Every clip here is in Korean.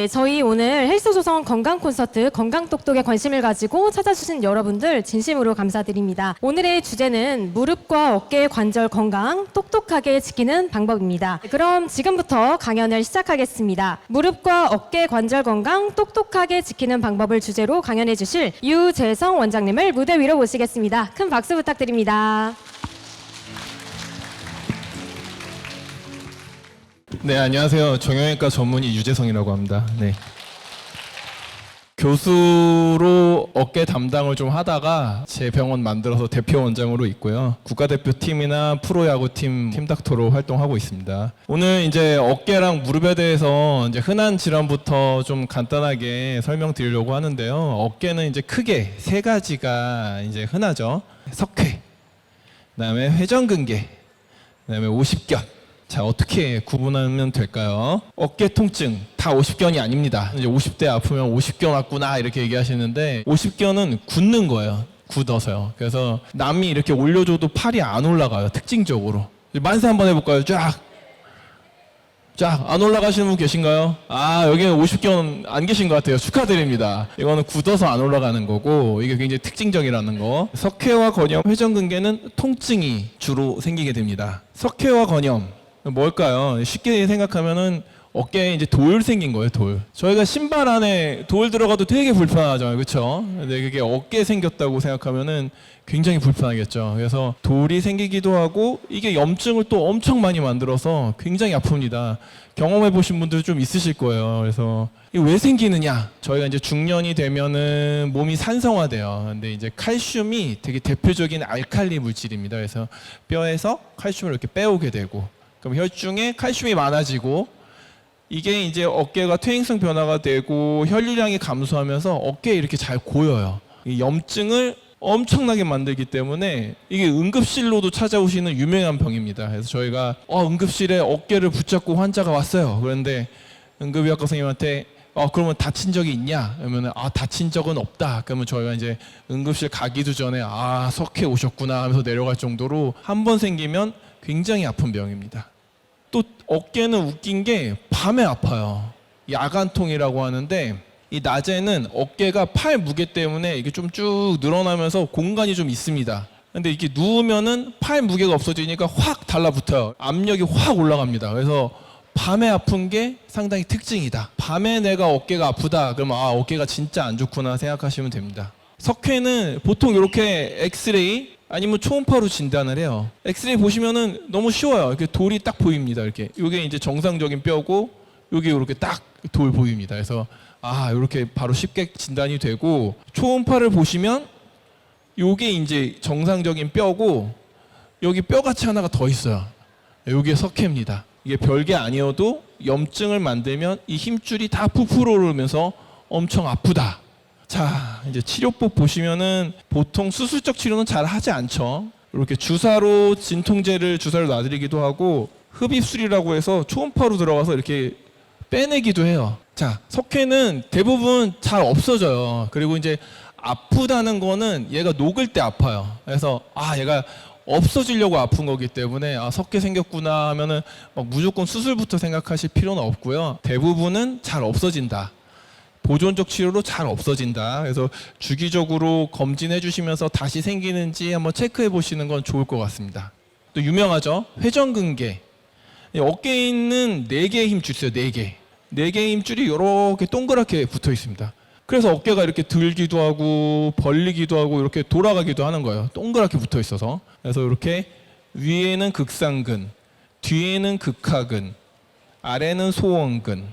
네, 저희 오늘 헬스조선 건강 콘서트 건강똑똑에 관심을 가지고 찾아주신 여러분들 진심으로 감사드립니다. 오늘의 주제는 무릎과 어깨 관절 건강 똑똑하게 지키는 방법입니다. 그럼 지금부터 강연을 시작하겠습니다. 무릎과 어깨 관절 건강 똑똑하게 지키는 방법을 주제로 강연해 주실 유재성 원장님을 무대 위로 모시겠습니다. 큰 박수 부탁드립니다. 네, 안녕하세요. 정형외과 전문의 유재성이라고 합니다. 네. 교수로 어깨 담당을 좀 하다가 제 병원 만들어서 대표 원장으로 있고요. 국가대표팀이나 프로야구팀 팀닥터로 활동하고 있습니다. 오늘 이제 어깨랑 무릎에 대해서 이제 흔한 질환부터 좀 간단하게 설명드리려고 하는데요. 어깨는 이제 크게 세 가지가 이제 흔하죠. 석회, 그다음에 회전근개, 그다음에 오십견. 자, 어떻게 구분하면 될까요? 어깨 통증 다 오십견이 아닙니다. 이제 50대 아프면 오십견 왔구나 이렇게 얘기하시는데 오십견은 굳는 거예요. 굳어서요. 그래서 남이 이렇게 올려줘도 팔이 안 올라가요. 특징적으로. 만세 한번 해볼까요? 쫙 안 올라가시는 분 계신가요? 아, 여기는 오십견 안 계신 것 같아요. 축하드립니다. 이거는 굳어서 안 올라가는 거고 이게 굉장히 특징적이라는 거. 석회와 건염, 회전근개는 통증이 주로 생기게 됩니다. 석회와 건염 뭘까요? 쉽게 생각하면은 어깨에 이제 돌 생긴 거예요, 돌. 저희가 신발 안에 돌 들어가도 되게 불편하잖아요, 그렇죠? 근데 그게 어깨에 생겼다고 생각하면은 굉장히 불편하겠죠. 그래서 돌이 생기기도 하고 이게 염증을 또 엄청 많이 만들어서 굉장히 아픕니다. 경험해 보신 분들 좀 있으실 거예요. 그래서 이게 왜 생기느냐? 저희가 이제 중년이 되면은 몸이 산성화돼요. 근데 이제 칼슘이 되게 대표적인 알칼리 물질입니다. 그래서 뼈에서 칼슘을 이렇게 빼오게 되고 그럼 혈중에 칼슘이 많아지고 이게 이제 어깨가 퇴행성 변화가 되고 혈류량이 감소하면서 어깨에 이렇게 잘 고여요. 이 염증을 엄청나게 만들기 때문에 이게 응급실로도 찾아오시는 유명한 병입니다. 그래서 저희가 응급실에 어깨를 붙잡고 환자가 왔어요. 그런데 응급의학과 선생님한테 그러면 다친 적이 있냐? 그러면 다친 적은 없다. 그러면 저희가 이제 응급실 가기도 전에 석회 오셨구나 하면서 내려갈 정도로 한 번 생기면 굉장히 아픈 병입니다. 또 어깨는 웃긴 게 밤에 아파요. 야간통이라고 하는데 이 낮에는 어깨가 팔 무게 때문에 이게 좀 쭉 늘어나면서 공간이 좀 있습니다. 근데 이렇게 누우면은 팔 무게가 없어지니까 확 달라붙어요. 압력이 확 올라갑니다. 그래서 밤에 아픈 게 상당히 특징이다. 밤에 내가 어깨가 아프다. 그러면 어깨가 진짜 안 좋구나 생각하시면 됩니다. 석회는 보통 이렇게 엑스레이 아니면 초음파로 진단을 해요. 엑스레이 보시면은 너무 쉬워요. 이렇게 돌이 딱 보입니다. 이렇게. 이게 이제 정상적인 뼈고, 여기 이렇게 딱 돌 보입니다. 그래서 이렇게 바로 쉽게 진단이 되고, 초음파를 보시면 이게 이제 정상적인 뼈고, 여기 뼈같이 하나가 더 있어요. 여기에 석회입니다. 이게 별게 아니어도 염증을 만들면 이 힘줄이 다 부풀어 오르면서 엄청 아프다. 자, 이제 치료법 보시면은 보통 수술적 치료는 잘 하지 않죠. 이렇게 주사로 진통제를 주사를 놔드리기도 하고 흡입술이라고 해서 초음파로 들어가서 이렇게 빼내기도 해요. 자, 석회는 대부분 잘 없어져요. 그리고 이제 아프다는 거는 얘가 녹을 때 아파요. 그래서 얘가 없어지려고 아픈 거기 때문에 석회 생겼구나 하면은 무조건 수술부터 생각하실 필요는 없고요. 대부분은 잘 없어진다. 보존적 치료로 잘 없어진다. 그래서 주기적으로 검진해 주시면서 다시 생기는지 한번 체크해 보시는 건 좋을 것 같습니다. 또 유명하죠? 회전근개. 어깨에 있는 4개의 힘줄 있어요. 4개. 4개의 힘줄이 이렇게 동그랗게 붙어 있습니다. 그래서 어깨가 이렇게 들기도 하고 벌리기도 하고 이렇게 돌아가기도 하는 거예요. 동그랗게 붙어 있어서. 그래서 이렇게 위에는 극상근, 뒤에는 극하근, 아래는 소원근,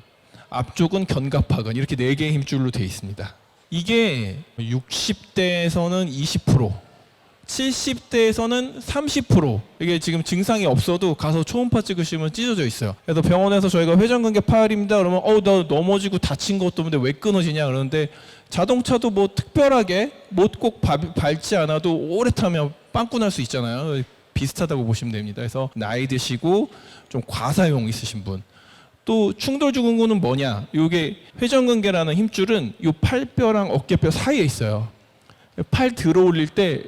앞쪽은 견갑하근 이렇게 4개의 힘줄로 되어 있습니다. 이게 60대에서는 20%, 70대에서는 30% 이게 지금 증상이 없어도 가서 초음파 찍으시면 찢어져 있어요. 그래서 병원에서 저희가 회전근개 파열입니다 그러면 나 넘어지고 다친 것도 없는데 왜 끊어지냐 그러는데 자동차도 뭐 특별하게 못 꼭 밟지 않아도 오래 타면 빵꾸 날 수 있잖아요. 비슷하다고 보시면 됩니다. 그래서 나이 드시고 좀 과사용 있으신 분 또 충돌 증후군은 뭐냐? 이게 회전근개라는 힘줄은 이 팔뼈랑 어깨뼈 사이에 있어요. 팔 들어 올릴 때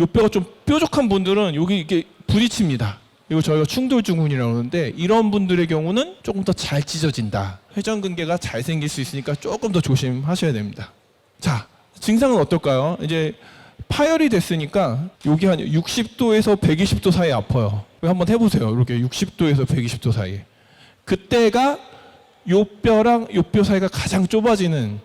이 뼈가 좀 뾰족한 분들은 여기 이렇게 부딪힙니다. 이거 저희가 충돌증후군이라고 하는데 이런 분들의 경우는 조금 더 잘 찢어진다. 회전근개가 잘 생길 수 있으니까 조금 더 조심하셔야 됩니다. 자, 증상은 어떨까요? 이제 파열이 됐으니까 여기 한 60도에서 120도 사이 아파요. 한번 해보세요. 이렇게 60도에서 120도 사이. 그때가 요 뼈랑 요 뼈 사이가 가장 좁아지는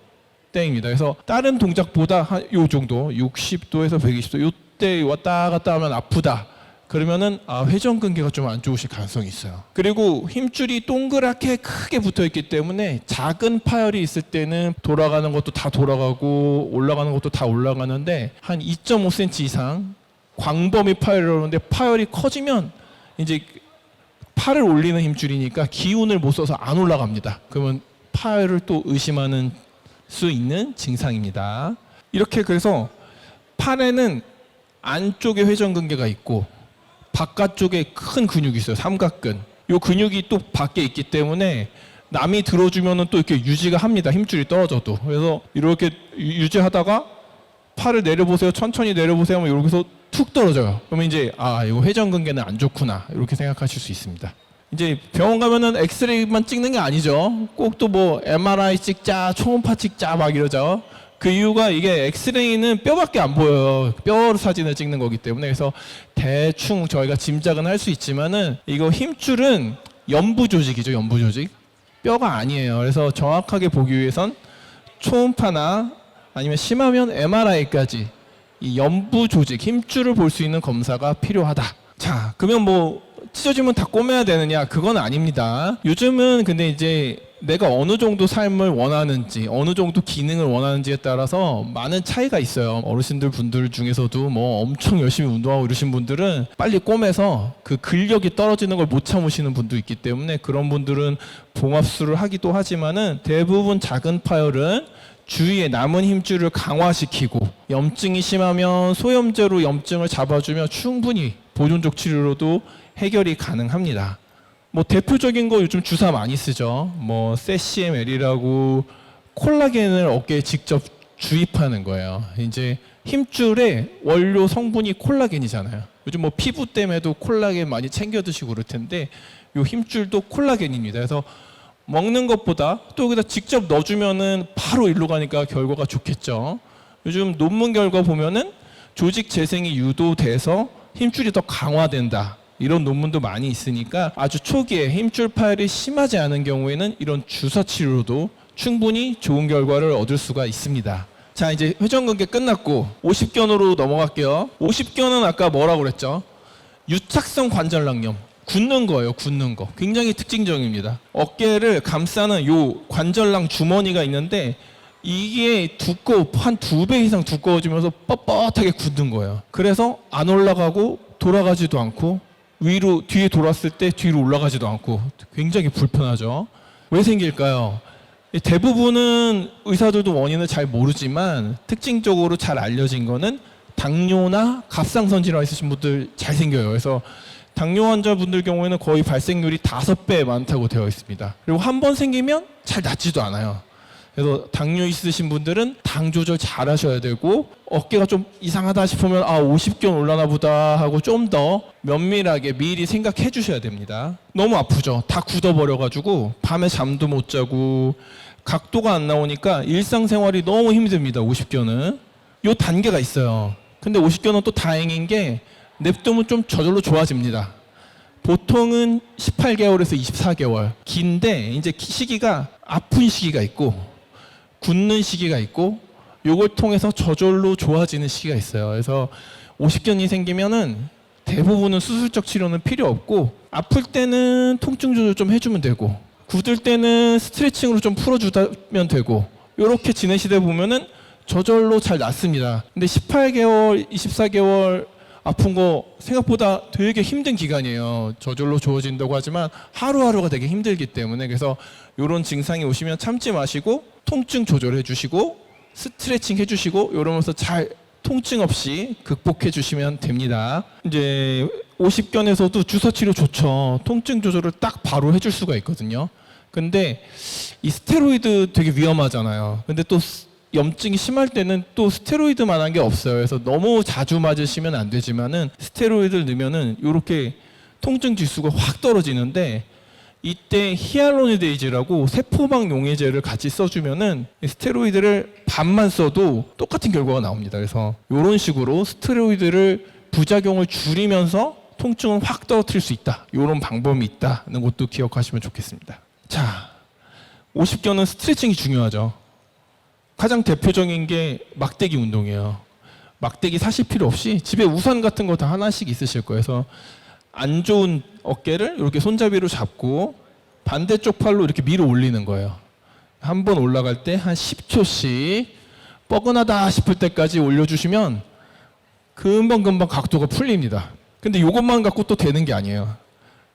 때입니다. 그래서 다른 동작보다 한 요 정도 60도에서 120도 요때 왔다 갔다 하면 아프다. 그러면은 회전근개가 좀 안 좋으실 가능성이 있어요. 그리고 힘줄이 동그랗게 크게 붙어 있기 때문에 작은 파열이 있을 때는 돌아가는 것도 다 돌아가고 올라가는 것도 다 올라가는데 한 2.5cm 이상 광범위 파열이라고 하는데 파열이 커지면 이제 팔을 올리는 힘줄이니까 기운을 못 써서 안 올라갑니다. 그러면 파열을 또 의심하는 수 있는 증상입니다. 이렇게 그래서 팔에는 안쪽에 회전근개가 있고 바깥쪽에 큰 근육이 있어요. 삼각근. 이 근육이 또 밖에 있기 때문에 남이 들어주면은 또 이렇게 유지가 합니다. 힘줄이 떨어져도. 그래서 이렇게 유지하다가 팔을 내려보세요. 천천히 내려보세요. 하면 여기서 툭 떨어져요. 그러면 이제 이거 회전근개는 안 좋구나 이렇게 생각하실 수 있습니다. 이제 병원 가면은 엑스레이만 찍는 게 아니죠. 꼭 또 뭐 MRI 찍자, 초음파 찍자 막 이러죠. 그 이유가 이게 엑스레이는 뼈밖에 안 보여요. 뼈 사진을 찍는 거기 때문에. 그래서 대충 저희가 짐작은 할 수 있지만은 이거 힘줄은 연부 조직이죠. 연부 조직. 뼈가 아니에요. 그래서 정확하게 보기 위해선 초음파나 아니면 심하면 MRI까지 이 연부 조직, 힘줄을 볼 수 있는 검사가 필요하다. 자, 그러면 뭐 찢어지면 다 꼬매야 되느냐? 그건 아닙니다. 요즘은 근데 이제 내가 어느 정도 삶을 원하는지, 어느 정도 기능을 원하는지에 따라서 많은 차이가 있어요. 어르신들 분들 중에서도 뭐 엄청 열심히 운동하고 이러신 분들은 빨리 꼬매서 그 근력이 떨어지는 걸 못 참으시는 분도 있기 때문에 그런 분들은 봉합술을 하기도 하지만은 대부분 작은 파열은 주위에 남은 힘줄을 강화시키고 염증이 심하면 소염제로 염증을 잡아주면 충분히 보존적 치료로도 해결이 가능합니다. 뭐 대표적인 거 요즘 주사 많이 쓰죠. 뭐 세시엠엘이라고 콜라겐을 어깨에 직접 주입하는 거예요. 이제 힘줄의 원료 성분이 콜라겐이잖아요. 요즘 뭐 피부 때문에도 콜라겐 많이 챙겨 드시고 그럴 텐데 요 힘줄도 콜라겐입니다. 그래서 먹는 것보다 또 여기다 직접 넣어주면은 바로 일로 가니까 결과가 좋겠죠. 요즘 논문 결과 보면은 조직 재생이 유도돼서 힘줄이 더 강화된다. 이런 논문도 많이 있으니까 아주 초기에 힘줄 파열이 심하지 않은 경우에는 이런 주사 치료로도 충분히 좋은 결과를 얻을 수가 있습니다. 자, 이제 회전근개 끝났고 50견으로 넘어갈게요. 50견은 아까 뭐라고 그랬죠? 유착성 관절낭염. 굳는 거예요. 굳는 거. 굉장히 특징적입니다. 어깨를 감싸는 요 관절낭 주머니가 있는데 이게 한 2배 이상 두꺼워지면서 뻣뻣하게 굳는 거예요. 그래서 안 올라가고 돌아가지도 않고 위로 뒤에 돌았을 때 뒤로 올라가지도 않고 굉장히 불편하죠. 왜 생길까요? 대부분은 의사들도 원인을 잘 모르지만 특징적으로 잘 알려진 거는 당뇨나 갑상선 질환 있으신 분들 잘 생겨요. 그래서 당뇨 환자분들 경우에는 거의 발생률이 5배 많다고 되어 있습니다. 그리고 한 번 생기면 잘 낫지도 않아요. 그래서 당뇨 있으신 분들은 당 조절 잘 하셔야 되고 어깨가 좀 이상하다 싶으면 50견 올라나 보다 하고 좀 더 면밀하게 미리 생각해 주셔야 됩니다. 너무 아프죠. 다 굳어버려 가지고 밤에 잠도 못 자고 각도가 안 나오니까 일상생활이 너무 힘듭니다. 50견은. 요 단계가 있어요. 근데 50견은 또 다행인 게 냅두면 좀 저절로 좋아집니다. 보통은 18개월에서 24개월. 긴데 이제 시기가 아픈 시기가 있고 굳는 시기가 있고 요걸 통해서 저절로 좋아지는 시기가 있어요. 그래서 50견이 생기면은 대부분은 수술적 치료는 필요 없고 아플 때는 통증 조절 좀 해주면 되고 굳을 때는 스트레칭으로 좀 풀어주면 되고 이렇게 지내시다 보면은 저절로 잘 낫습니다. 근데 18개월, 24개월 아픈 거 생각보다 되게 힘든 기간이에요. 저절로 좋아진다고 하지만 하루하루가 되게 힘들기 때문에 그래서 이런 증상이 오시면 참지 마시고 통증 조절해 주시고 스트레칭 해 주시고 이러면서 잘 통증 없이 극복해 주시면 됩니다. 이제 50견에서도 주사 치료 좋죠. 통증 조절을 딱 바로 해줄 수가 있거든요. 근데 이 스테로이드 되게 위험하잖아요. 근데 또 염증이 심할 때는 또 스테로이드만한 게 없어요. 그래서 너무 자주 맞으시면 안 되지만은 스테로이드를 넣으면은 이렇게 통증 지수가 확 떨어지는데 이때 히알루로니데이즈라고 세포막 용해제를 같이 써주면은 스테로이드를 반만 써도 똑같은 결과가 나옵니다. 그래서 이런 식으로 스테로이드를 부작용을 줄이면서 통증을 확 떨어뜨릴 수 있다. 이런 방법이 있다는 것도 기억하시면 좋겠습니다. 자, 50견은 스트레칭이 중요하죠. 가장 대표적인 게 막대기 운동이에요. 막대기 사실 필요 없이 집에 우산 같은 거 다 하나씩 있으실 거예요. 그래서 안 좋은 어깨를 이렇게 손잡이로 잡고 반대쪽 팔로 이렇게 밀어 올리는 거예요. 한 번 올라갈 때 한 10초씩 뻐근하다 싶을 때까지 올려주시면 금방금방 각도가 풀립니다. 근데 이것만 갖고 또 되는 게 아니에요.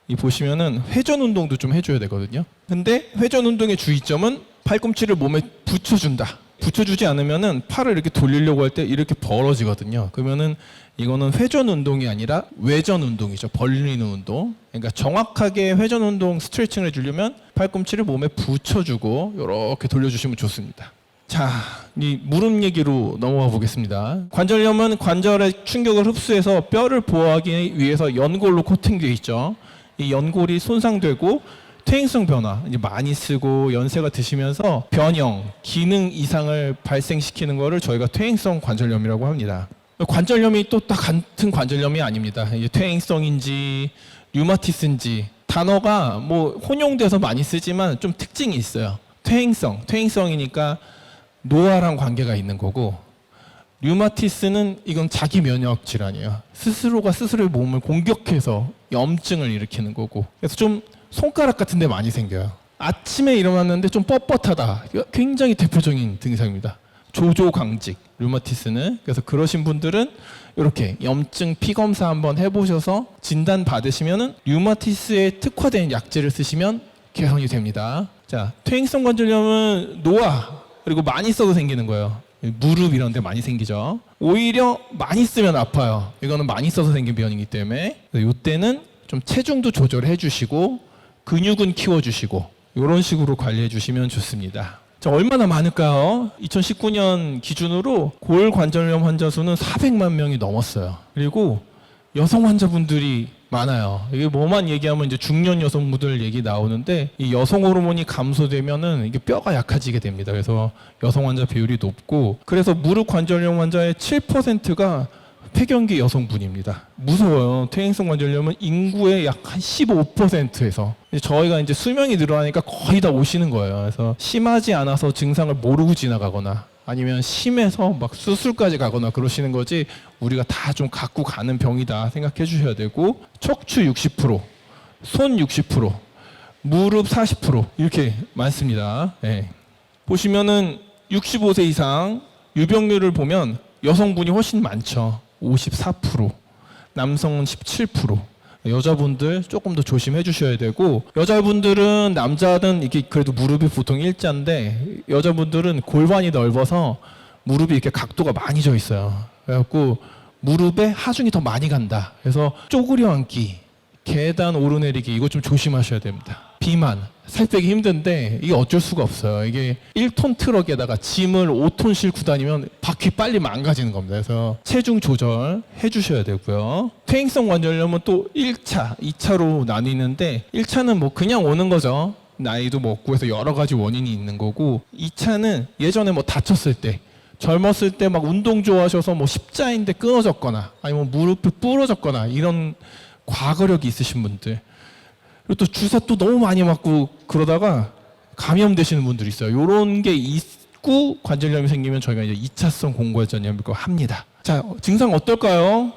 이 보시면은 회전 운동도 좀 해줘야 되거든요. 근데 회전 운동의 주의점은 팔꿈치를 몸에 붙여준다. 붙여주지 않으면은 팔을 이렇게 돌리려고 할 때 이렇게 벌어지거든요. 그러면은 이거는 회전 운동이 아니라 외전 운동이죠. 벌리는 운동. 그러니까 정확하게 회전 운동 스트레칭을 해주려면 팔꿈치를 몸에 붙여주고 이렇게 돌려주시면 좋습니다. 자, 이 무릎 얘기로 넘어가 보겠습니다. 관절염은 관절의 충격을 흡수해서 뼈를 보호하기 위해서 연골로 코팅되어 있죠. 이 연골이 손상되고 퇴행성 변화, 이제 많이 쓰고 연세가 드시면서 변형, 기능 이상을 발생시키는 것을 저희가 퇴행성 관절염이라고 합니다. 관절염이 또 딱 같은 관절염이 아닙니다. 이제 퇴행성인지 류마티스인지 단어가 뭐 혼용돼서 많이 쓰지만 좀 특징이 있어요. 퇴행성이니까 노화랑 관계가 있는 거고, 류마티스는 이건 자기 면역 질환이에요. 스스로가 스스로의 몸을 공격해서 염증을 일으키는 거고, 그래서 좀 손가락 같은 데 많이 생겨요. 아침에 일어났는데 좀 뻣뻣하다. 굉장히 대표적인 증상입니다. 조조강직, 류마티스는. 그래서 그러신 분들은 이렇게 염증 피검사 한번 해보셔서 진단 받으시면은 류마티스에 특화된 약제를 쓰시면 개선이 됩니다. 자, 퇴행성 관절염은 노화 그리고 많이 써도 생기는 거예요. 무릎 이런 데 많이 생기죠. 오히려 많이 쓰면 아파요. 이거는 많이 써서 생긴 병이기 때문에 이때는 좀 체중도 조절해 주시고 근육은 키워주시고 이런 식으로 관리해 주시면 좋습니다. 자, 얼마나 많을까요? 2019년 기준으로 골관절염 환자 수는 400만 명이 넘었어요. 그리고 여성 환자분들이 많아요. 이게 뭐만 얘기하면 이제 중년 여성분들 얘기 나오는데 이 여성 호르몬이 감소되면은 이게 뼈가 약해지게 됩니다. 그래서 여성 환자 비율이 높고, 그래서 무릎 관절염 환자의 7%가 폐경기 여성분입니다. 무서워요. 퇴행성 관절염은 인구의 약 한 15%에서 저희가 이제 수명이 늘어나니까 거의 다 오시는 거예요. 그래서 심하지 않아서 증상을 모르고 지나가거나 아니면 심해서 막 수술까지 가거나 그러시는 거지, 우리가 다 좀 갖고 가는 병이다 생각해 주셔야 되고, 척추 60%, 손 60%, 무릎 40% 이렇게 많습니다. 네. 보시면은 65세 이상 유병률을 보면 여성분이 훨씬 많죠. 54%, 남성은 17%. 여자분들 조금 더 조심해 주셔야 되고, 여자분들은 남자든 이게 그래도 무릎이 보통 일자인데 여자분들은 골반이 넓어서 무릎이 이렇게 각도가 많이 져 있어요. 그래갖고 무릎에 하중이 더 많이 간다. 그래서 쪼그려 앉기, 계단 오르내리기 이거 좀 조심하셔야 됩니다. 비만, 살 빼기 힘든데 이게 어쩔 수가 없어요. 이게 1톤 트럭에다가 짐을 5톤 싣고 다니면 바퀴 빨리 망가지는 겁니다. 그래서 체중 조절 해주셔야 되고요. 퇴행성 관절염은 또 1차, 2차로 나뉘는데 1차는 뭐 그냥 오는 거죠. 나이도 먹고 해서 여러 가지 원인이 있는 거고, 2차는 예전에 뭐 다쳤을 때, 젊었을 때 막 운동 좋아하셔서 뭐 십자인대 끊어졌거나 아니면 무릎이 부러졌거나 이런 과거력이 있으신 분들, 그리고 또 주사 또 너무 많이 맞고 그러다가 감염되시는 분들이 있어요. 이런 게 있고 관절염이 생기면 저희가 이제 2차성 공관절염이라고 합니다. 자, 증상 어떨까요?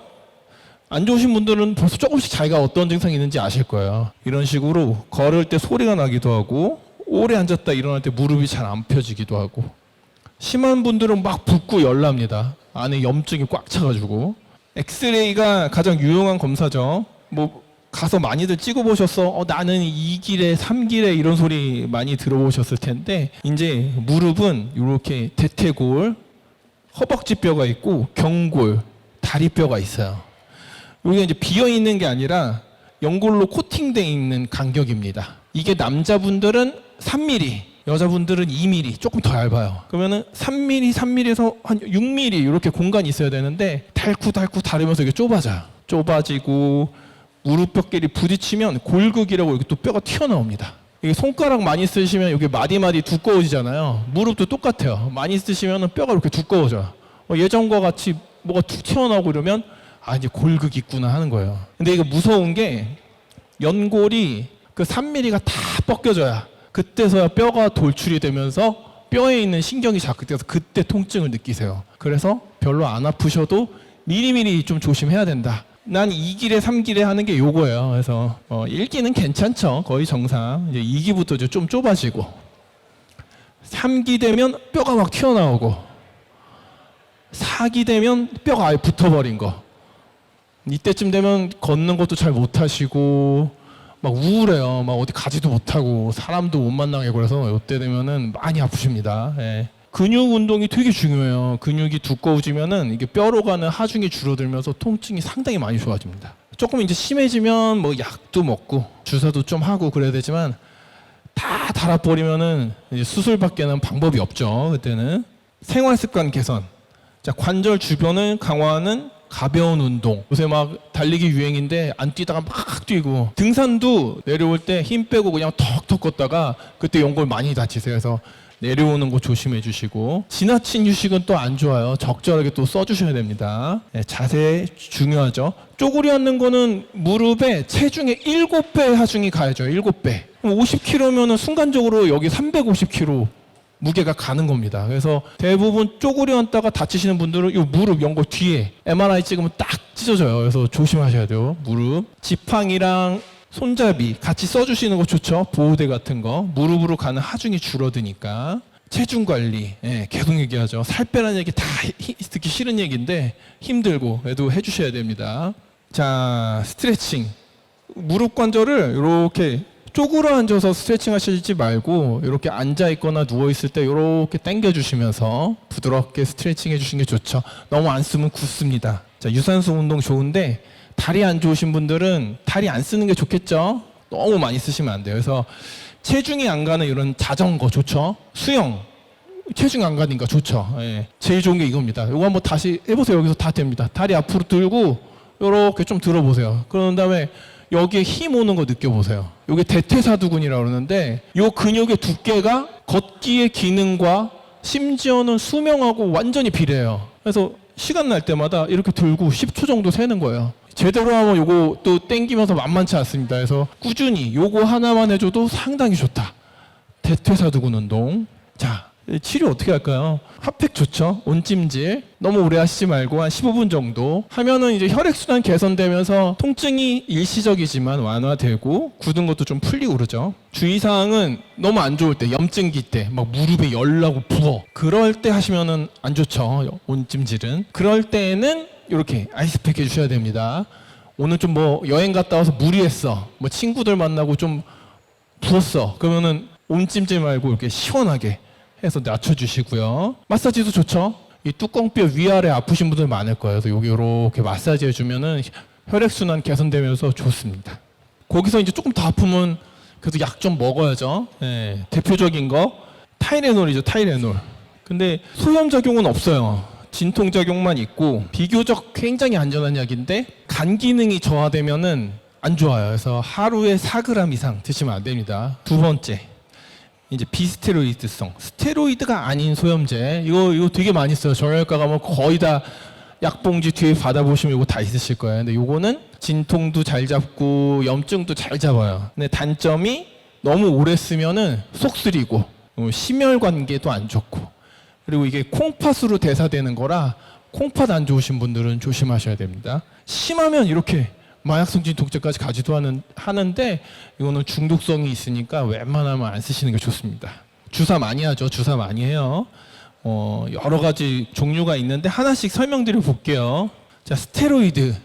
안 좋으신 분들은 벌써 조금씩 자기가 어떤 증상이 있는지 아실 거예요. 이런 식으로 걸을 때 소리가 나기도 하고, 오래 앉았다 일어날 때 무릎이 잘 안 펴지기도 하고, 심한 분들은 막 붓고 열납니다. 안에 염증이 꽉 차가지고. 엑스레이가 가장 유용한 검사죠. 뭐 가서 많이들 찍어보셨어. 나는 2길에 3길에 이런 소리 많이 들어보셨을 텐데, 이제 무릎은 이렇게 대퇴골, 허벅지 뼈가 있고 경골, 다리뼈가 있어요. 여기가 이제 비어 있는 게 아니라 연골로 코팅되어 있는 간격입니다. 이게 남자분들은 3mm, 여자분들은 2mm, 조금 더 얇아요. 그러면은 3mm, 3mm에서 한 6mm 이렇게 공간이 있어야 되는데 달쿠 다르면서 이게 좁아져요. 좁아지고 무릎뼈끼리 부딪히면 골극이라고 이렇게 또 뼈가 튀어나옵니다. 이게 손가락 많이 쓰시면 이게 마디마디 두꺼워지잖아요. 무릎도 똑같아요. 많이 쓰시면 뼈가 이렇게 두꺼워져요. 예전과 같이 뭐가 툭 튀어나오고 이러면 이제 골극이 있구나 하는 거예요. 근데 이거 무서운 게 연골이 그 3mm가 다 벗겨져야 그때서야 뼈가 돌출이 되면서 뼈에 있는 신경이 자극돼서 그때 통증을 느끼세요. 그래서 별로 안 아프셔도 미리미리 좀 조심해야 된다. 난 2기래 3기래 하는 게 요거예요. 그래서 1기는 괜찮죠. 거의 정상. 이제 2기부터 이제 좀 좁아지고 3기 되면 뼈가 막 튀어나오고 4기 되면 뼈가 아예 붙어버린 거. 이때쯤 되면 걷는 것도 잘 못하시고 막 우울해요. 막 어디 가지도 못하고 사람도 못 만나게 그래서 이때 되면은 많이 아프십니다. 예. 근육 운동이 되게 중요해요. 근육이 두꺼워지면은 이게 뼈로 가는 하중이 줄어들면서 통증이 상당히 많이 좋아집니다. 조금 이제 심해지면 뭐 약도 먹고 주사도 좀 하고 그래야 되지만 다 달아버리면은 이제 수술밖에는 방법이 없죠. 그때는 생활 습관 개선. 자, 관절 주변을 강화하는 가벼운 운동. 요새 막 달리기 유행인데 안 뛰다가 막 뛰고 등산도 내려올 때 힘 빼고 그냥 턱턱 걷다가 그때 연골 많이 다치세요. 그래서 내려오는 거 조심해 주시고 지나친 휴식은 또 안 좋아요. 적절하게 또 써주셔야 됩니다. 네, 자세 중요하죠. 쪼그리 앉는 거는 무릎에 체중의 7배 하중이 가야죠. 7배. 50kg면은 순간적으로 여기 350kg 무게가 가는 겁니다. 그래서 대부분 쪼그리 앉다가 다치시는 분들은 이 무릎 연골 뒤에 MRI 찍으면 딱 찢어져요. 그래서 조심하셔야 돼요. 무릎. 지팡이랑 손잡이 같이 써주시는 거 좋죠. 보호대 같은 거. 무릎으로 가는 하중이 줄어드니까. 체중 관리. 계속 얘기하죠. 살 빼라는 얘기 다 듣기 싫은 얘기인데 힘들고 그래도 해주셔야 됩니다. 자, 스트레칭. 무릎 관절을 이렇게 쪼그려 앉아서 스트레칭 하시지 말고 이렇게 앉아 있거나 누워 있을 때 이렇게 당겨 주시면서 부드럽게 스트레칭 해주시는 게 좋죠. 너무 안 쓰면 굳습니다. 자, 유산소 운동 좋은데 다리 안 좋으신 분들은 다리 안 쓰는 게 좋겠죠. 너무 많이 쓰시면 안 돼요. 그래서 체중이 안 가는 이런 자전거 좋죠. 수영 체중 안 가니까 좋죠. 제일 좋은 게 이겁니다. 이거 한번 다시 해보세요. 여기서 다 됩니다. 다리 앞으로 들고 이렇게 좀 들어보세요. 그런 다음에 여기에 힘 오는 거 느껴보세요. 이게 대퇴사두근이라고 그러는데 이 근육의 두께가 걷기의 기능과 심지어는 수명하고 완전히 비례해요. 그래서 시간 날 때마다 이렇게 들고 10초 정도 세는 거예요. 제대로 하면 요거 또 땡기면서 만만치 않습니다. 그래서 꾸준히 요거 하나만 해줘도 상당히 좋다. 대퇴사두근 운동. 자, 치료 어떻게 할까요? 핫팩 좋죠. 온찜질 너무 오래 하시지 말고 한 15분 정도 하면은 이제 혈액순환 개선되면서 통증이 일시적이지만 완화되고 굳은 것도 좀 풀리고 그러죠. 주의사항은 너무 안 좋을 때 염증기 때 막 무릎에 열 나고 부어 그럴 때 하시면은 안 좋죠. 온찜질은. 그럴 때에는 이렇게 아이스팩 해주셔야 됩니다. 오늘 좀 뭐 여행 갔다 와서 무리했어. 뭐 친구들 만나고 좀 부었어. 그러면은 온찜질 말고 이렇게 시원하게 해서 낮춰주시고요. 마사지도 좋죠. 이 뚜껑뼈 위아래 아프신 분들 많을 거예요. 그래서 여기 이렇게 마사지 해주면은 혈액순환 개선되면서 좋습니다. 거기서 이제 조금 더 아프면 그래도 약 좀 먹어야죠. 대표적인 거 타이레놀이죠. 타이레놀. 근데 소염작용은 없어요. 진통작용만 있고 비교적 굉장히 안전한 약인데 간 기능이 저하되면은 안 좋아요. 그래서 하루에 4g 이상 드시면 안 됩니다. 두 번째. 이제 비스테로이드성, 스테로이드가 아닌 소염제. 이거 되게 많이 써요. 정형외과 가면 거의 다 약봉지 뒤에 받아보시면 이거 다 있으실 거예요. 근데 이거는 진통도 잘 잡고 염증도 잘 잡아요. 근데 단점이 너무 오래 쓰면은 속 쓰리고 심혈 관계도 안 좋고 그리고 이게 콩팥으로 대사되는 거라 콩팥 안 좋으신 분들은 조심하셔야 됩니다. 심하면 이렇게 마약성 진통제까지 가지도 하는데 이거는 중독성이 있으니까 웬만하면 안 쓰시는 게 좋습니다. 주사 많이 하죠. 주사 많이 해요. 여러 가지 종류가 있는데 하나씩 설명드려 볼게요. 자, 스테로이드.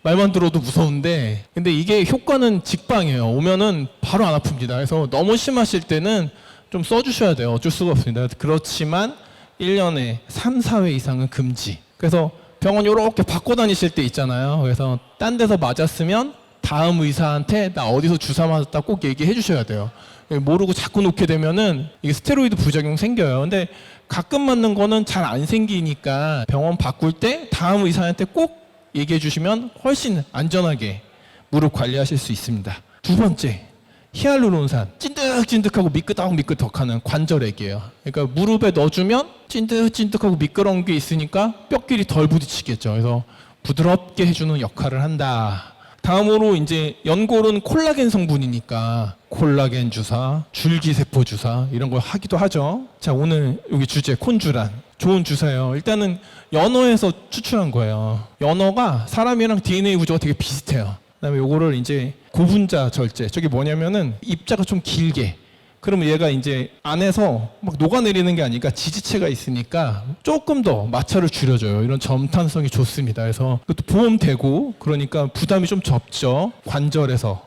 말만 들어도 무서운데 근데 이게 효과는 직방이에요. 오면은 바로 안 아픕니다. 그래서 너무 심하실 때는 좀 써주셔야 돼요. 어쩔 수가 없습니다. 그렇지만 1년에 3, 4회 이상은 금지. 그래서 병원 이렇게 바꿔 다니실 때 있잖아요. 그래서 딴 데서 맞았으면 다음 의사한테 나 어디서 주사 맞았다 꼭 얘기해 주셔야 돼요. 모르고 자꾸 놓게 되면은 이게 스테로이드 부작용 생겨요. 근데 가끔 맞는 거는 잘 안 생기니까 병원 바꿀 때 다음 의사한테 꼭 얘기해 주시면 훨씬 안전하게 무릎 관리하실 수 있습니다. 두 번째, 히알루론산, 찐득찐득하고 미끄덕미끄덕하는 관절액이에요. 그러니까 무릎에 넣어주면 찐득찐득하고 미끄러운 게 있으니까 뼈끼리 덜 부딪히겠죠. 그래서 부드럽게 해주는 역할을 한다. 다음으로 이제 연골은 콜라겐 성분이니까 콜라겐 주사, 줄기세포 주사 이런 걸 하기도 하죠. 자, 오늘 여기 주제 콘주란 좋은 주사예요. 일단은 연어에서 추출한 거예요. 연어가 사람이랑 DNA 구조가 되게 비슷해요. 그다음에 요거를 이제 고분자 절제. 저게 뭐냐면은 입자가 좀 길게. 그러면 얘가 이제 안에서 막 녹아내리는 게 아니라 지지체가 있으니까 조금 더 마찰을 줄여줘요. 이런 점탄성이 좋습니다. 그래서 그것도 보험되고 그러니까 부담이 좀 적죠. 관절에서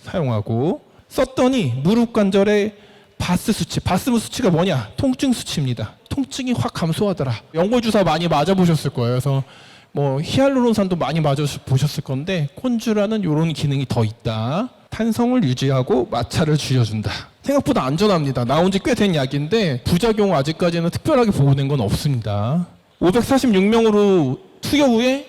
사용하고 썼더니 무릎 관절에 바스 수치. 바스 수치가 뭐냐? 통증 수치입니다. 통증이 확 감소하더라. 연골 주사 많이 맞아보셨을 거예요. 그래서 뭐 히알루론산도 많이 맞아보셨을 건데 콘주라는 이런 기능이 더 있다. 탄성을 유지하고 마찰을 줄여준다. 생각보다 안전합니다. 나온 지 꽤 된 약인데 부작용 아직까지는 특별하게 보고된 건 없습니다. 546명으로 투여 후에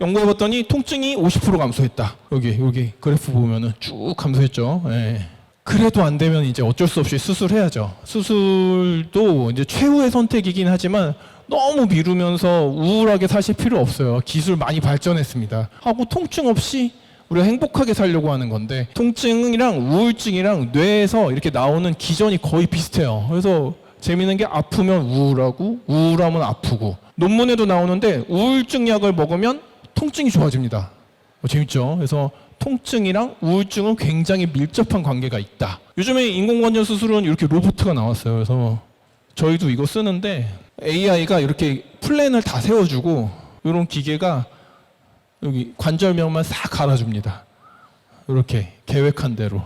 연구해봤더니 통증이 50% 감소했다. 여기 그래프 보면은 쭉 감소했죠. 예. 그래도 안 되면 이제 어쩔 수 없이 수술해야죠. 수술도 이제 최후의 선택이긴 하지만 너무 미루면서 우울하게 사실 필요 없어요. 기술 많이 발전했습니다. 하고 통증 없이 우리가 행복하게 살려고 하는 건데 통증이랑 우울증이랑 뇌에서 이렇게 나오는 기전이 거의 비슷해요. 그래서 재미있는 게 아프면 우울하고 우울하면 아프고 논문에도 나오는데 우울증 약을 먹으면 통증이 좋아집니다. 재밌죠? 그래서 통증이랑 우울증은 굉장히 밀접한 관계가 있다. 요즘에 인공관절 수술은 이렇게 로봇가 나왔어요. 그래서 저희도 이거 쓰는데 AI가 이렇게 플랜을 다 세워주고 이런 기계가 여기 관절명만 싹 갈아줍니다. 이렇게 계획한 대로.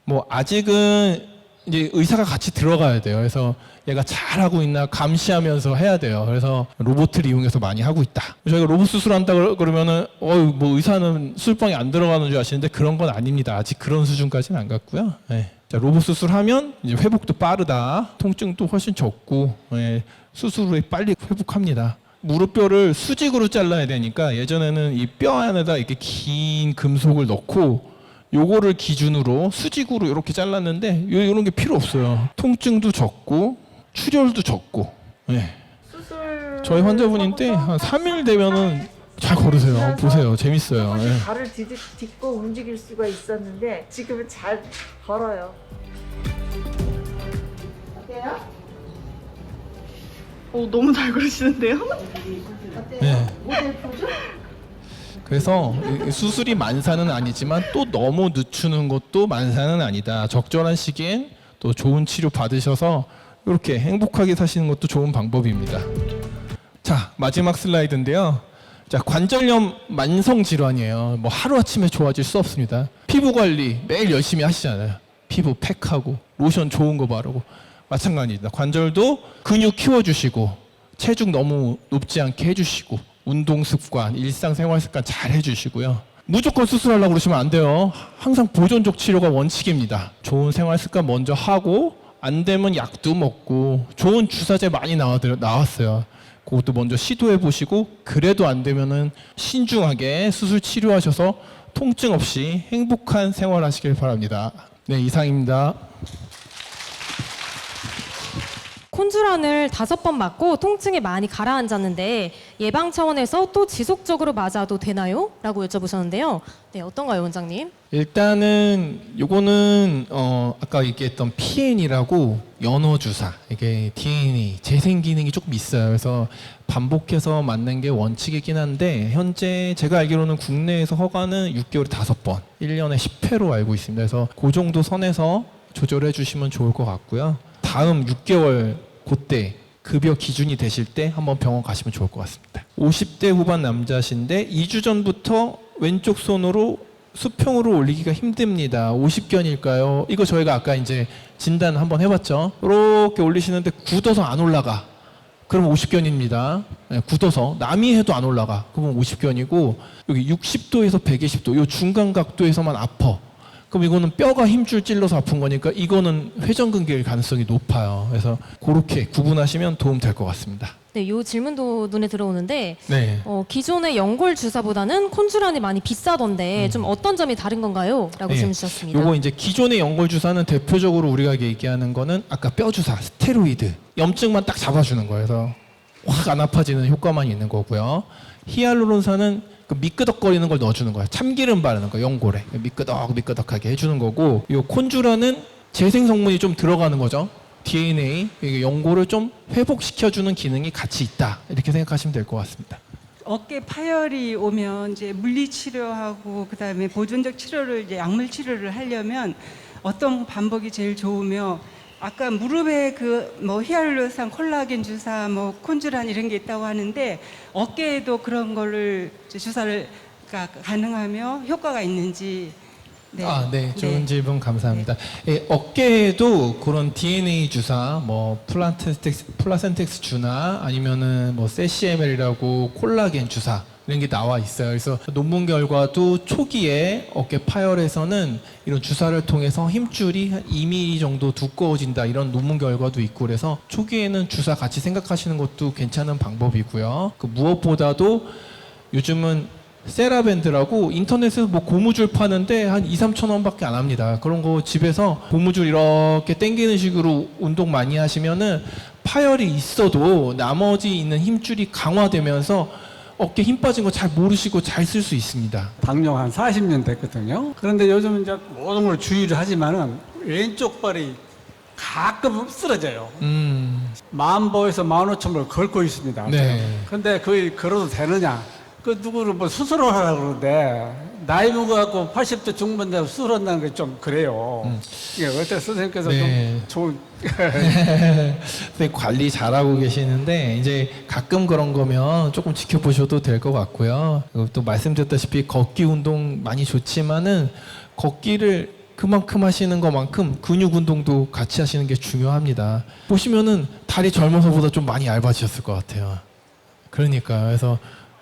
뭐 아직은 이제 의사가 같이 들어가야 돼요. 그래서 얘가 잘하고 있나 감시하면서 해야 돼요. 그래서 로봇을 이용해서 많이 하고 있다. 저희가 로봇 수술한다 그러면은 뭐 의사는 수술방에 안 들어가는 줄 아시는데 그런 건 아닙니다. 아직 그런 수준까지는 안 갔고요. 네. 자, 로봇 수술하면 이제 회복도 빠르다. 통증도 훨씬 적고 수술 후에 빨리 회복합니다. 무릎뼈를 수직으로 잘라야 되니까 예전에는 이 뼈 안에다 이렇게 긴 금속을 넣고 요거를 기준으로 수직으로 이렇게 잘랐는데 이런 게 필요 없어요. 통증도 적고 출혈도 적고. 네. 수술 저희 환자분인데 한 3일 되면은 잘 걸으세요. 보세요. 재밌어요. 네. 발을 딛고 움직일 수가 있었는데 지금은 잘 걸어요. 어때요? 너무 잘 그러시는데요? 네. 모델 포즈? 그래서 수술이 만사는 아니지만 또 너무 늦추는 것도 만사는 아니다. 적절한 시기엔 또 좋은 치료 받으셔서 이렇게 행복하게 사시는 것도 좋은 방법입니다. 자, 마지막 슬라이드인데요. 자, 관절염 만성 질환이에요. 뭐 하루아침에 좋아질 수 없습니다. 피부 관리 매일 열심히 하시잖아요. 피부 팩하고 로션 좋은 거 바르고 마찬가지입니다. 관절도 근육 키워주시고 체중 너무 높지 않게 해주시고 운동 습관, 일상생활 습관 잘 해주시고요. 무조건 수술하려고 그러시면 안 돼요. 항상 보존적 치료가 원칙입니다. 좋은 생활 습관 먼저 하고 안 되면 약도 먹고 좋은 주사제 많이 나왔어요. 그것도 먼저 시도해 보시고 그래도 안 되면은 신중하게 수술 치료하셔서 통증 없이 행복한 생활 하시길 바랍니다. 네, 이상입니다. 콘주란을 5번 맞고 통증이 많이 가라앉았는데 예방 차원에서 또 지속적으로 맞아도 되나요? 라고 여쭤보셨는데요. 네, 어떤가요, 원장님? 일단은 요거는 아까 얘기했던 PN이라고 연어 주사, 이게 DNA 재생 기능이 조금 있어요. 그래서 반복해서 맞는 게 원칙이긴 한데 현재 제가 알기로는 국내에서 허가는 6개월에 5번, 1년에 10회로 알고 있습니다. 그래서 그 정도 선에서 조절해 주시면 좋을 것 같고요. 다음 6개월 그때 급여 기준이 되실 때 한번 병원 가시면 좋을 것 같습니다. 50대 후반 남자신데 2주 전부터 왼쪽 손으로 수평으로 올리기가 힘듭니다. 50견일까요? 이거 저희가 아까 이제 진단 한번 해봤죠. 이렇게 올리시는데 굳어서 안 올라가. 그럼 50견입니다. 네, 굳어서 남이 해도 안 올라가. 그러면 50견이고 여기 60도에서 120도 이 중간 각도에서만 아파. 그럼 이거는 뼈가 힘줄 찔러서 아픈 거니까 이거는 회전근개일 가능성이 높아요. 그래서 그렇게 구분하시면 도움 될 것 같습니다. 네, 요 질문도 눈에 들어오는데 네. 기존의 연골 주사보다는 콘주란이 많이 비싸던데 좀 어떤 점이 다른 건가요? 라고 네. 질문 주셨습니다. 요거 이제 기존의 연골 주사는 대표적으로 우리가 얘기하는 거는 아까 뼈 주사, 스테로이드, 염증만 딱 잡아주는 거예요. 그래서 확 안 아파지는 효과만 있는 거고요. 히알루론산은 그 미끄덕거리는 걸 넣어주는 거예요. 참기름 바르는 거 연골에 미끄덕하게 해주는 거고, 요 콘주라는 재생 성분이 좀 들어가는 거죠. DNA, 이게 연골을 좀 회복시켜주는 기능이 같이 있다, 이렇게 생각하시면 될 것 같습니다. 어깨 파열이 오면 이제 물리 치료하고 그다음에 보존적 치료를 이제 약물 치료를 하려면 어떤 방법이 제일 좋으며, 아까 무릎에 그 뭐 히알루론산, 콜라겐 주사, 뭐 콘주란 이런 게 있다고 하는데 어깨에도 그런 거를 이제 주사를 가능하며 효과가 있는지. 네. 네. 좋은 질문 감사합니다. 예, 어깨에도 그런 DNA 주사, 뭐 플라센텍스 주나 아니면은 뭐 세시ML이라고 콜라겐 주사 이런 게 나와 있어요. 그래서 논문 결과도 초기에 어깨 파열에서는 이런 주사를 통해서 힘줄이 한 2mm 정도 두꺼워진다, 이런 논문 결과도 있고, 그래서 초기에는 주사 같이 생각하시는 것도 괜찮은 방법이고요. 그 무엇보다도 요즘은 세라밴드라고 인터넷에서 뭐 고무줄 파는데 한 2-3천 원밖에 안 합니다. 그런 거 집에서 고무줄 이렇게 당기는 식으로 운동 많이 하시면은 파열이 있어도 나머지 있는 힘줄이 강화되면서 어깨 힘 빠진 거 잘 모르시고 잘 쓸 수 있습니다. 당뇨 한 40년 됐거든요. 그런데 요즘 이제 모든 걸 주의를 하지만은 왼쪽 발이 가끔 쓰러져요. 만보에서 15,000보를 걷고 있습니다. 네. 근데 그게 걸어도 되느냐? 그 누구를 뭐 수술을 하라고 그러는데 나이 먹어갖고 80대 중반 되고 수술한다는 게 좀 그래요. 이게 어때 선생님께서 네. 좀 좋은 선생님 관리 잘하고 계시는데 이제 가끔 그런 거면 조금 지켜보셔도 될 것 같고요. 그리고 또 말씀드렸다시피 걷기 운동 많이 좋지만은 걷기를 그만큼 하시는 것만큼 근육 운동도 같이 하시는 게 중요합니다. 보시면은 다리 젊어서보다 좀 많이 얇아지셨을 것 같아요. 그러니까 그래서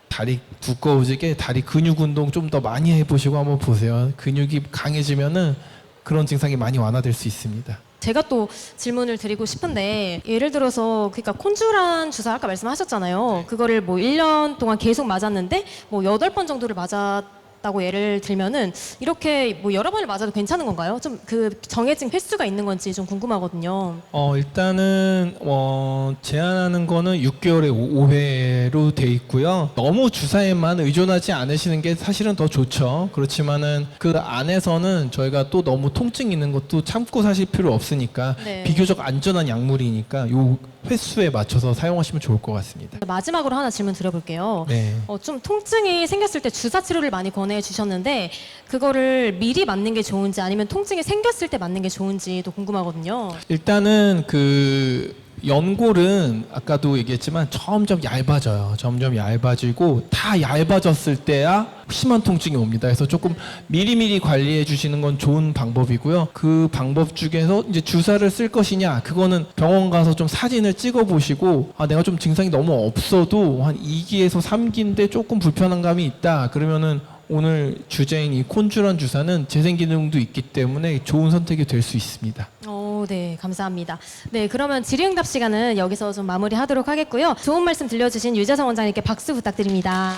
다리 두꺼워지게 다리 근육 운동 좀 더 많이 해보시고 한번 보세요. 근육이 강해지면은 그런 증상이 많이 완화될 수 있습니다. 제가 또 질문을 드리고 싶은데, 예를 들어서 그러니까 콘주란 주사 아까 말씀하셨잖아요. 그거를 뭐 1년 동안 계속 맞았는데 뭐 8번 정도를 맞았다고 예를 들면은 이렇게 뭐 여러 번을 맞아도 괜찮은 건가요? 좀 그 정해진 횟수가 있는 건지 좀 궁금하거든요. 일단은 제한하는 거는 6개월에 5회로 돼 있고요. 너무 주사에만 의존하지 않으시는 게 사실은 더 좋죠. 그렇지만은 그 안에서는 저희가 또 너무 통증 있는 것도 참고 사실 필요 없으니까 네. 비교적 안전한 약물이니까 요 횟수에 맞춰서 사용하시면 좋을 것 같습니다. 마지막으로 하나 질문 드려볼게요. 네. 좀 통증이 생겼을 때 주사 치료를 많이 권해주셨는데 그거를 미리 맞는 게 좋은지 아니면 통증이 생겼을 때 맞는 게 좋은지도 궁금하거든요. 일단은 그 연골은 아까도 얘기했지만 점점 얇아져요. 점점 얇아지고 다 얇아졌을 때야 심한 통증이 옵니다. 그래서 조금 미리미리 관리해 주시는 건 좋은 방법이고요. 그 방법 중에서 이제 주사를 쓸 것이냐, 그거는 병원 가서 좀 사진을 찍어 보시고, 내가 좀 증상이 너무 없어도 한 2기에서 3기인데 조금 불편한 감이 있다, 그러면은 오늘 주제인 이 콘주란 주사는 재생 기능도 있기 때문에 좋은 선택이 될 수 있습니다. 네, 감사합니다. 네, 그러면 질의응답 시간은 여기서 좀 마무리하도록 하겠고요. 좋은 말씀 들려주신 유재성 원장님께 박수 부탁드립니다.